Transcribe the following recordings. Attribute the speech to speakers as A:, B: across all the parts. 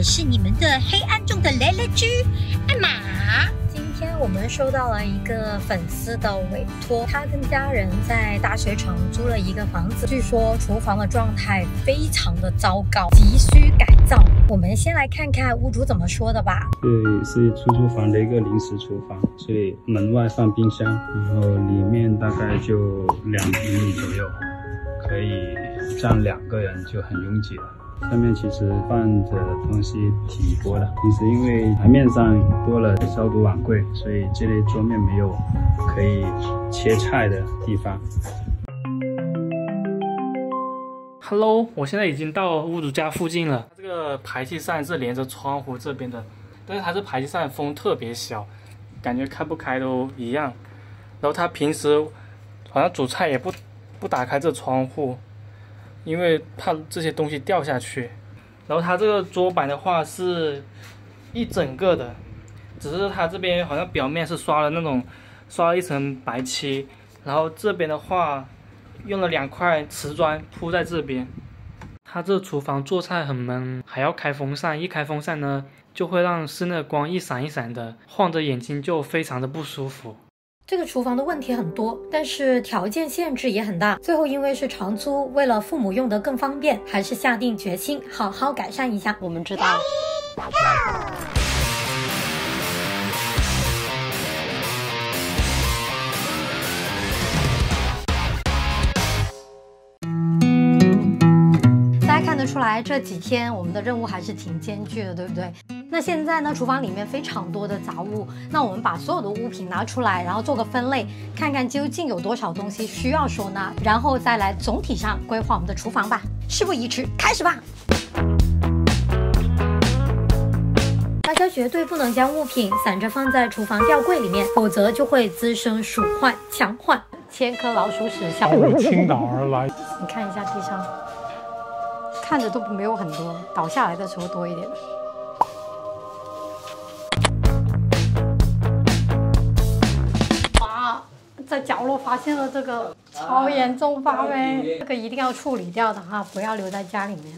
A: 是你们的黑暗中的雷雷居艾玛。
B: 今天我们收到了一个粉丝的委托，他跟家人在大学城租了一个房子，据说厨房的状态非常的糟糕，急需改造。我们先来看看屋主怎么说的吧。
C: 这是出租房的一个临时厨房，所以门外放冰箱，然后里面大概就2平米左右，可以站2个人，就很拥挤了。下面其实放着东西挺多的，平时因为台面上多了消毒碗柜，所以这类桌面没有可以切菜的地方。
D: Hello， 我现在已经到屋主家附近了。这个排气扇是连着窗户这边的，但是它这排气扇风特别小，感觉开不开都一样。然后他平时好像煮菜也不打开这窗户，因为怕这些东西掉下去。然后它这个桌板的话是一整个的，只是它这边好像表面是刷了一层白漆，然后这边的话用了2块瓷砖铺在这边。它这厨房做菜很闷，还要开风扇，一开风扇呢就会让室内的光一闪一闪的，晃着眼睛就非常的不舒服。
B: 这个厨房的问题很多，但是条件限制也很大。最后因为是长租，为了父母用得更方便，还是下定决心好好改善一下。我们知道大家看得出来，这几天我们的任务还是挺艰巨的，对不对？那现在呢，厨房里面非常多的杂物，那我们把所有的物品拿出来，然后做个分类，看看究竟有多少东西需要收纳，然后再来总体上规划我们的厨房吧。事不宜迟，开始吧！大家绝对不能将物品散着放在厨房吊柜里面，否则就会滋生鼠患、墙患，千颗老鼠屎向我
E: 倾倒而来。
B: 你看一下地上，看着都没有很多，倒下来的时候多一点。在角落发现了这个超严重发霉，这个一定要处理掉的哈，不要留在家里面。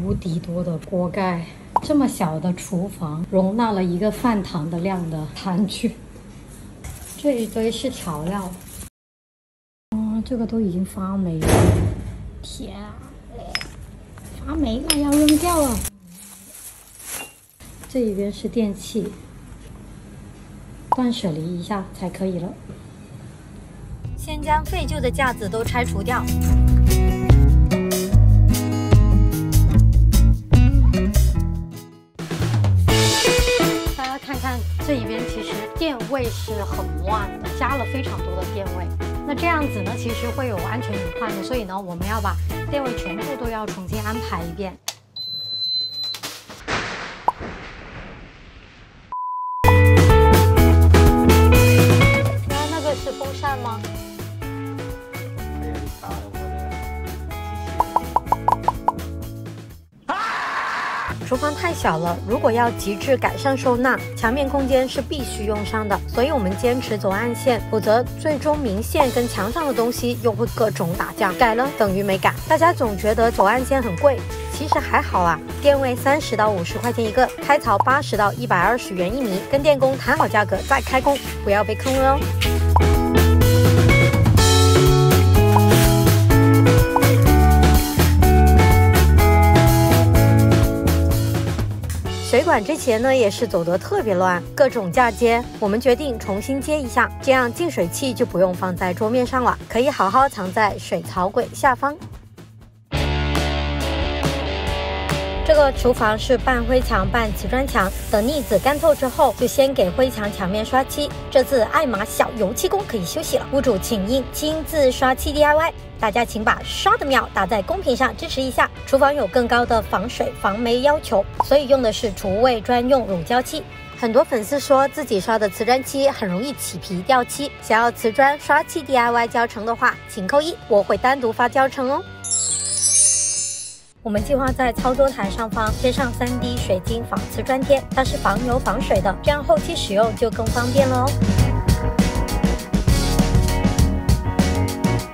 B: 无敌多的锅盖，这么小的厨房容纳了一个饭堂的量的餐具，这一堆是调料。这个都已经发霉了，天啊，发霉了要扔掉了。这一边是电器。断舍离一下才可以了。先将废旧的架子都拆除掉。大家看看这一边，其实电位是很乱的，加了非常多的电位。那这样子呢，其实会有安全隐患的，所以呢，我们要把电位全部都要重新安排一遍。是风扇吗？厨房太小了，如果要极致改善收纳，墙面空间是必须用上的，所以我们坚持走暗线，否则最终明线跟墙上的东西又会各种打架，改了等于没改。大家总觉得走暗线很贵，其实还好啊，电位30到50块钱一个，开槽80到120元1米，跟电工谈好价格再开工，不要被坑了哦。水管之前呢也是走得特别乱，各种架接，我们决定重新接一下，这样净水器就不用放在桌面上了，可以好好藏在水槽柜下方。这个厨房是半灰墙半瓷砖墙，等腻子干透之后，就先给灰墙墙面刷漆。这次艾玛小油漆工可以休息了，屋主请缨亲自刷漆 DIY， 大家请把刷的秒打在公屏上支持一下。厨房有更高的防水防霉要求，所以用的是厨卫专用乳胶漆。很多粉丝说自己刷的瓷砖漆很容易起皮掉漆，想要瓷砖刷漆 DIY 教程的话，请扣1，我会单独发教程哦。我们计划在操作台上方贴上3D 水晶仿瓷砖贴，它是防油防水的，这样后期使用就更方便了哦。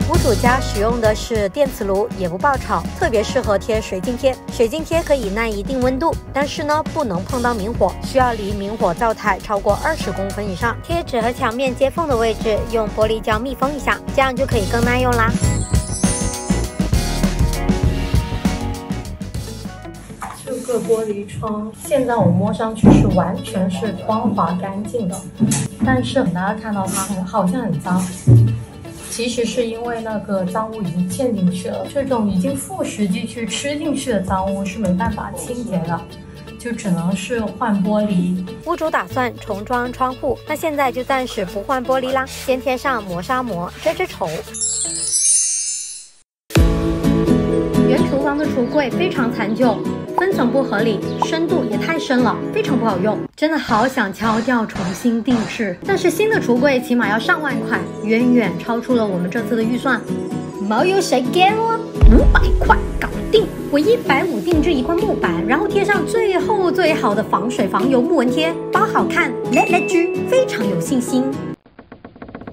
B: 屋主家使用的是电磁炉，也不爆炒，特别适合贴水晶贴。水晶贴可以耐一定温度，但是呢，不能碰到明火，需要离明火灶台超过20公分以上。贴纸和墙面接缝的位置用玻璃胶密封一下，这样就可以更耐用啦。这个玻璃窗，现在我摸上去是完全是光滑干净的，但是大家看到它好像很脏。其实是因为那个脏污已经嵌进去了，这种已经腐蚀进去、吃进去的脏污是没办法清洁的，就只能是换玻璃。屋主打算重装窗户，那现在就暂时不换玻璃啦，先贴上磨砂膜遮遮丑。原厨房的橱柜非常残旧，分层不合理，深度也太深了，非常不好用，真的好想敲掉重新定制。但是新的橱柜起码要上万块，远远超出了我们这次的预算。毛有谁给我500块搞定？我150定制一块木板，然后贴上最厚最好的防水防油木纹贴，包好看，LG非常有信心。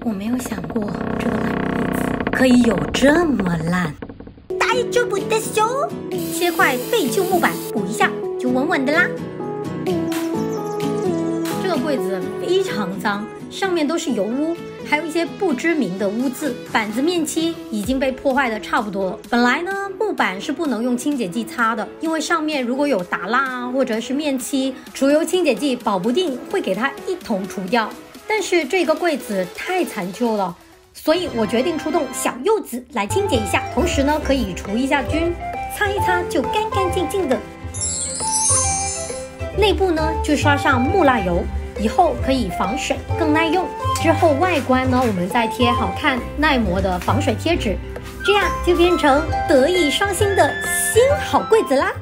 B: 我没有想过这个烂柜子可以有这么烂。大丈夫ですよ，切块废旧木板补一下就稳稳的啦。这个柜子非常脏，上面都是油污，还有一些不知名的污渍。板子面漆已经被破坏的差不多了。本来呢，木板是不能用清洁剂擦的，因为上面如果有打蜡啊，或者是面漆，除油清洁剂保不定会给它一同除掉。但是这个柜子太残旧了，所以我决定出动小柚子来清洁一下，同时呢可以除一下菌，擦一擦就干干净净的。内部呢就刷上木蜡油，以后可以防水更耐用。之后外观呢我们再贴好看耐磨的防水贴纸，这样就变成德艺双馨的新好柜子啦。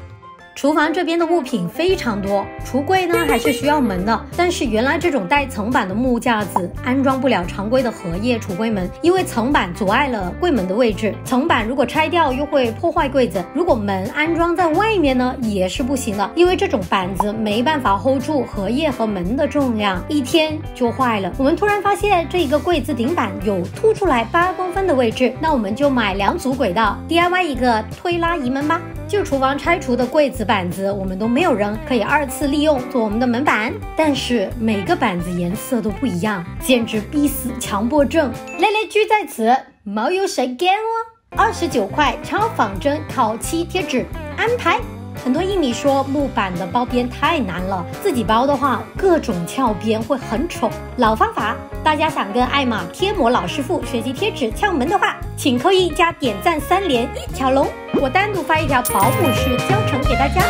B: 厨房这边的物品非常多，橱柜呢还是需要门的，但是原来这种带层板的木架子安装不了常规的荷叶橱柜门，因为层板阻碍了柜门的位置，层板如果拆掉又会破坏柜子，如果门安装在外面呢也是不行的，因为这种板子没办法 hold 住荷叶和门的重量，一天就坏了。我们突然发现这个柜子顶板有凸出来8公分的位置，那我们就买2组轨道 DIY 一个推拉移门吧。旧厨房拆除的柜子板子我们都没有扔，可以2次利用做我们的门板，但是每个板子颜色都不一样，简直逼死强迫症。LG在此，毛有谁给我？29块超仿真烤漆贴纸安排。很多艺迷说木板的包边太难了，自己包的话各种翘边会很丑。老方法，大家想跟艾玛贴膜老师傅学习贴纸窍门的话，请扣1加点赞3连1条龙，我单独发一条保姆式教程给大家。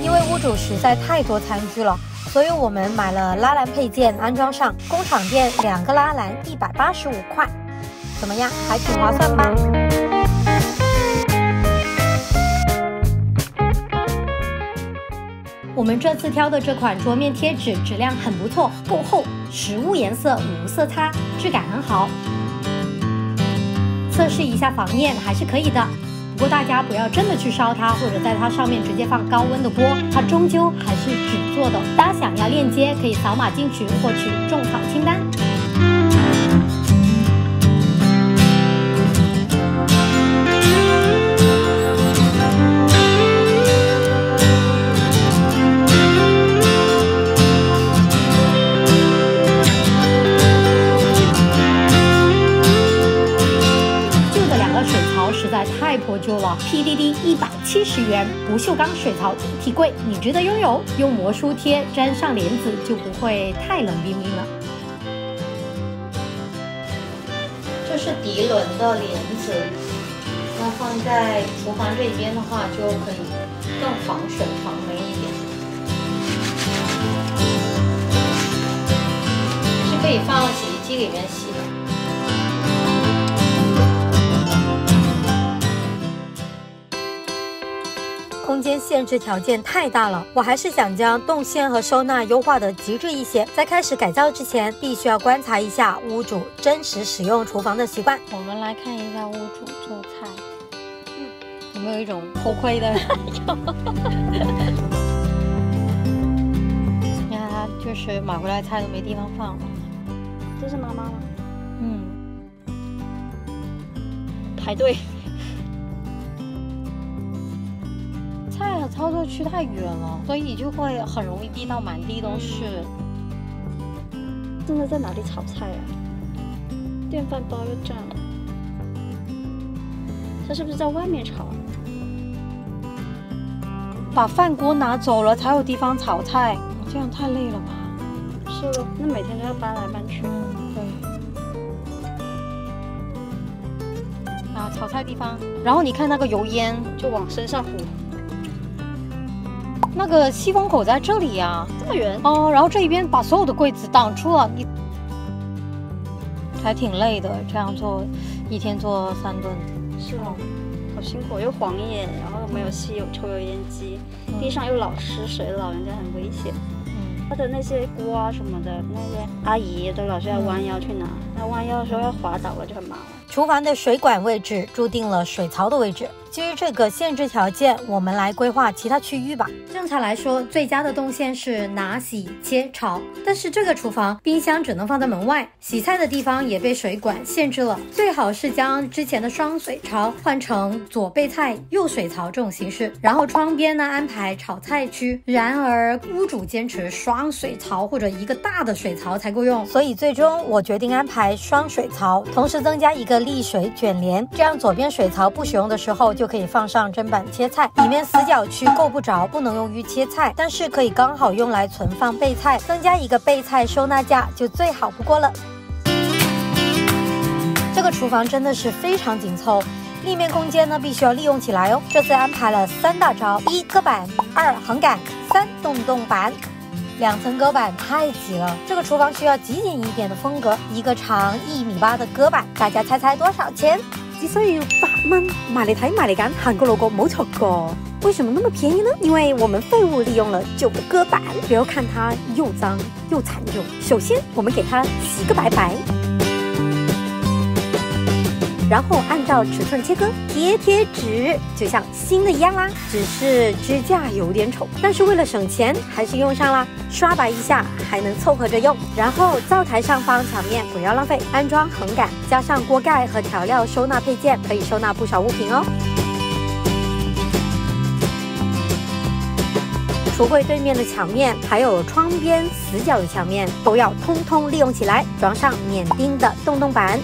B: 因为屋主实在太多餐具了，所以我们买了拉篮配件安装上，工厂店2个拉篮185块，怎么样？还挺划算吧？我们这次挑的这款桌面贴纸质量很不错，够厚，实物颜色无色擦，质感很好。测试一下防焰还是可以的，不过大家不要真的去烧它，或者在它上面直接放高温的锅，它终究还是纸做的。大家想要链接可以扫码进去获取种草清单。实在太破旧了 ，PDD 170元，不锈钢水槽一体柜，你值得拥有。用魔术贴粘上帘子就不会太冷冰冰了。这是涤纶的帘子，那放在厨房这边的话，就可以更防水防霉一点。是可以放洗衣机里面洗的。空间限制条件太大了，我还是想将动线和收纳优化的极致一些。在开始改造之前，必须要观察一下屋主真实使用厨房的习惯。我们来看一下屋主做菜，有没有一种偷窥的就是买回来菜都没地方放了。
E: 这是妈妈吗？排队。
B: 菜和操作区太远了，所以就会很容易滴到满地都是。
E: 真的在哪里炒菜啊？电饭煲又占了。他是不是在外面炒？
B: 把饭锅拿走了才有地方炒菜，这样太累了吧？
E: 是了，那每天都要搬来搬去。
B: 对。啊，炒菜地方，然后你看那个油烟
E: 就往身上糊。
B: 那个吸风口在这里呀，
E: 这么远
B: 哦。然后这一边把所有的柜子挡住了，你还挺累的。这样做，一天做3顿。
E: 是哦，好辛苦，又黄叶，然后又没有吸抽油烟机，地上又老湿水，老人家很危险。他的那些锅啊什么的，那些阿姨都老是要弯腰去拿，那弯腰的时候要滑倒了就很麻烦。
B: 厨房的水管位置注定了水槽的位置。基于这个限制条件，我们来规划其他区域吧。正常来说，最佳的动线是拿、洗、切、炒，但是这个厨房冰箱只能放在门外，洗菜的地方也被水管限制了。最好是将之前的双水槽换成左备菜右水槽这种形式，然后窗边呢安排炒菜区。然而屋主坚持双水槽或者一个大的水槽才够用，所以最终我决定安排双水槽，同时增加一个沥水卷帘，这样左边水槽不使用的时候就可以放上砧板切菜，里面死角区够不着，不能用于切菜，但是可以刚好用来存放备菜，增加一个备菜收纳架就最好不过了。这个厨房真的是非常紧凑，立面空间呢必须要利用起来哦。这次安排了3大招：1搁板，2横杆，3动板。2层隔板太挤了，这个厨房需要极简一点的风格，一个长1.8米的隔板，大家猜猜多少钱？
F: 只需要8蚊，埋嚟睇埋嚟揀，行過路過冇錯過。為什麼那麼便宜呢？因為我們廢物利用了舊的隔板，不要看它又髒又殘舊。首先，我們給它洗個白白。然后按照尺寸切割，贴纸，就像新的一样啦。只是支架有点丑，但是为了省钱，还是用上啦。刷白一下还能凑合着用。然后灶台上方墙面不要浪费，安装横杆，加上锅盖和调料收纳配件，可以收纳不少物品哦。橱柜对面的墙面，还有窗边死角的墙面，都要通通利用起来，装上免钉的动板。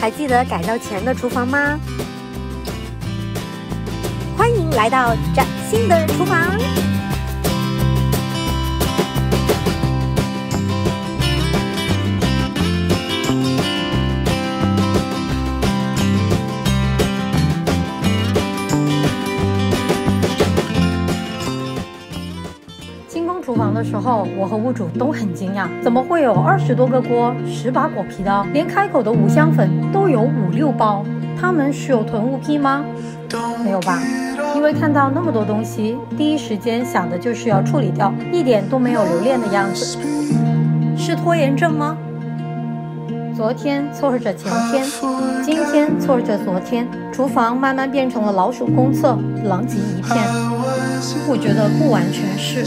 F: 还记得改造前的厨房吗？欢迎来到崭新的厨房。
B: 清空厨房的时候，我和屋主都很惊讶，怎么会有20多个锅、10把果皮刀，连开口的五香粉都有5、6包？他们是有囤物癖吗？没有吧，因为看到那么多东西，第一时间想的就是要处理掉，一点都没有留恋的样子。是拖延症吗？昨天凑合着前天，今天凑合着昨天，厨房慢慢变成了老鼠公厕，狼藉一片。我觉得不完全是，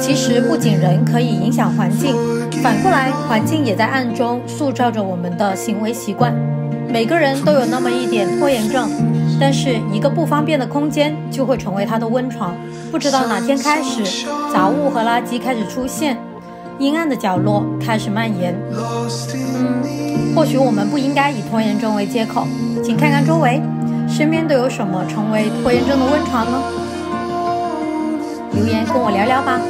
B: 其实不仅人可以影响环境，反过来环境也在暗中塑造着我们的行为习惯。每个人都有那么一点拖延症，但是一个不方便的空间就会成为他的温床。不知道哪天开始，杂物和垃圾开始出现，阴暗的角落开始蔓延。或许我们不应该以拖延症为借口，请看看周围，身边都有什么成为拖延症的温床呢？留言跟我聊聊吧。